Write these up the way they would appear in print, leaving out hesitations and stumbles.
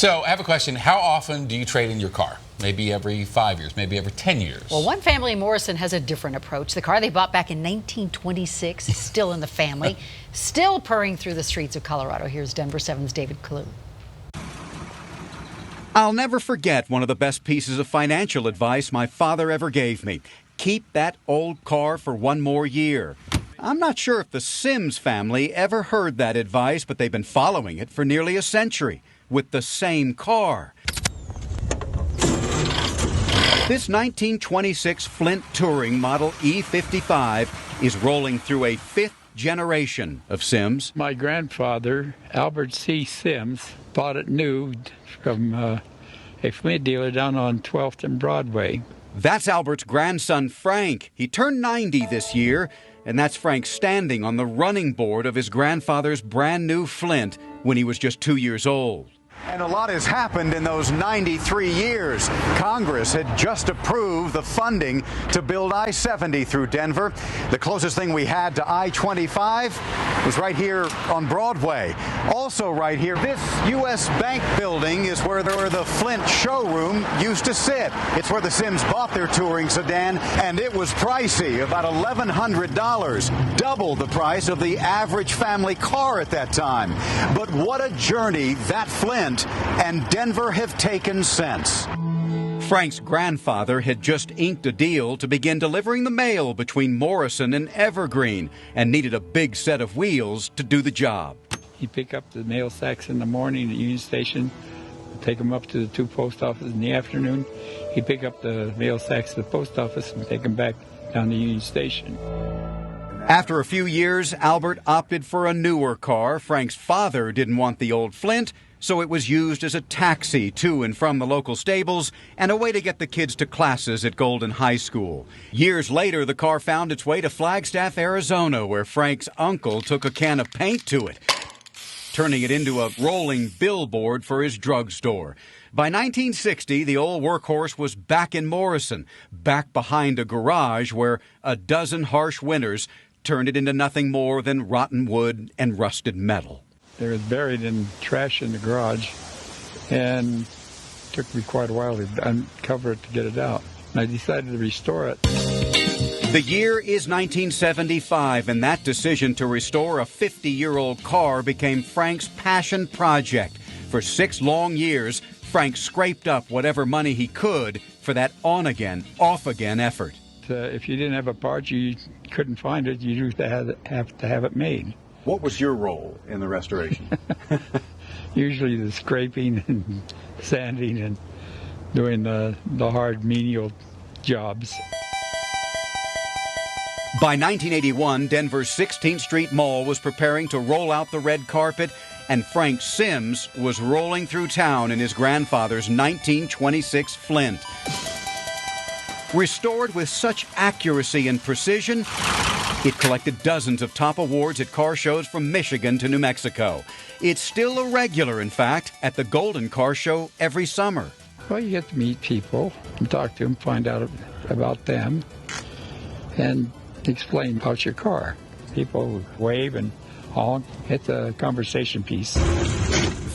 So I have a question. How often do you trade in your car? Maybe every 5 years, maybe every 10 years. Well, one family in Morrison has a different approach. The car they bought back in 1926 is still in the family, still purring through the streets of Colorado. Here's Denver 7's David Clue. I'll never forget one of the best pieces of financial advice my father ever gave me. Keep that old car for one more year. I'm not sure if the Sims family ever heard that advice, but they've been following it for nearly a century with the same car. This 1926 Flint Touring Model E55 is rolling through a fifth generation of Sims. My grandfather, Albert C. Sims, bought it new from a Flint dealer down on 12th and Broadway. That's Albert's grandson, Frank. He turned 90 this year, and that's Frank standing on the running board of his grandfather's brand new Flint when he was just 2 years old. And a lot has happened in those 93 years. Congress had just approved the funding to build I-70 through Denver. The closest thing we had to I-25 was right here on Broadway. Also right here, this U.S. Bank building is where the Flint showroom used to sit. It's where the Sims bought their touring sedan, and it was pricey, about $1,100, double the price of the average family car at that time. But what a journey that Flint and Denver have taken since. Frank's grandfather had just inked a deal to begin delivering the mail between Morrison and Evergreen and needed a big set of wheels to do the job. He'd pick up the mail sacks in the morning at Union Station, take them up to the two post offices in the afternoon. He'd pick up the mail sacks at the post office and take them back down to Union Station. After a few years, Albert opted for a newer car. Frank's father didn't want the old Flint, so it was used as a taxi to and from the local stables and a way to get the kids to classes at Golden High School. Years later, the car found its way to Flagstaff, Arizona, where Frank's uncle took a can of paint to it, turning it into a rolling billboard for his drugstore. By 1960, the old workhorse was back in Morrison, back behind a garage where a dozen harsh winters turned it into nothing more than rotten wood and rusted metal. It was buried in trash in the garage, and it took me quite a while to uncover it to get it out. And I decided to restore it. The year is 1975, and that decision to restore a 50-year-old car became Frank's passion project. For 6 long years, Frank scraped up whatever money he could for that on-again, off-again effort. If you didn't have a part, you couldn't find it. You used to have to have it made. What was your role in the restoration? Usually the scraping and sanding and doing the hard menial jobs. By 1981, Denver's 16th Street Mall was preparing to roll out the red carpet, and Frank Sims was rolling through town in his grandfather's 1926 Flint. Restored with such accuracy and precision, it collected dozens of top awards at car shows from Michigan to New Mexico. It's still a regular, in fact, at the Golden Car Show every summer. Well, you get to meet people and talk to them, find out about them, and explain about your car. People wave and honk. It's a conversation piece.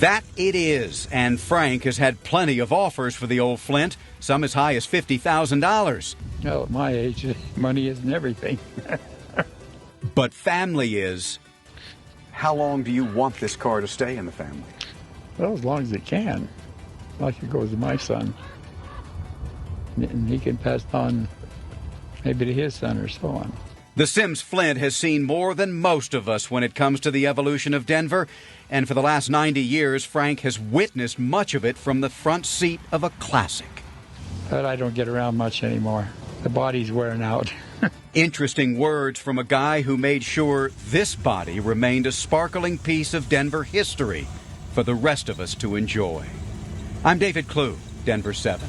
That it is, and Frank has had plenty of offers for the old Flint, some as high as $50,000. Well, at my age, money isn't everything. But family is. How long do you want this car to stay in the family? Well, as long as it can. Like it goes to my son. And he can pass on maybe to his son or so on. The Sims Flint has seen more than most of us when it comes to the evolution of Denver, and for the last 90 years, Frank has witnessed much of it from the front seat of a classic. But I don't get around much anymore. The body's wearing out. Interesting words from a guy who made sure this body remained a sparkling piece of Denver history for the rest of us to enjoy. I'm David Clue, Denver 7.